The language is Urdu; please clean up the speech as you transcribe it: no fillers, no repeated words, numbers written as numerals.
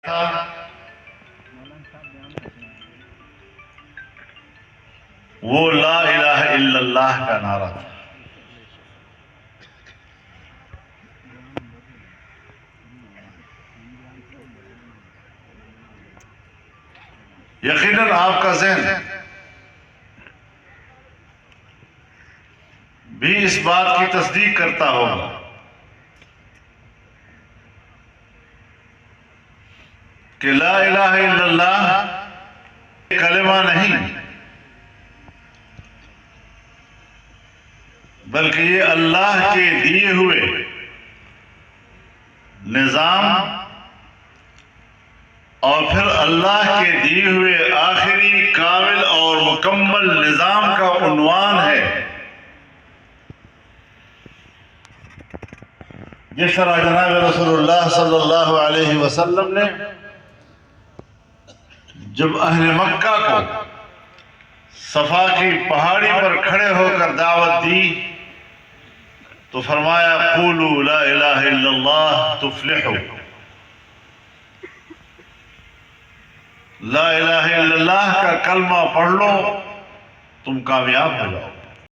وہ لا الہ الا اللہ کا نعرہ تھا۔ یقیناً آپ کا ذہن بھی اس بات کی تصدیق کرتا ہوگا کہ لا الہ الا اللہ کلمہ نہیں بلکہ یہ اللہ کے دیے ہوئے نظام اور پھر اللہ کے دیے ہوئے آخری کامل اور مکمل نظام کا عنوان ہے۔ جس طرح جناب رسول اللہ صلی اللہ علیہ وسلم نے جب اہل مکہ کو صفا کی پہاڑی پر کھڑے ہو کر دعوت دی تو فرمایا قولوا لا الہ الا اللہ تفلحوا، لا الہ الا اللہ کا کلمہ پڑھ لو تم کامیاب ہو جاؤ۔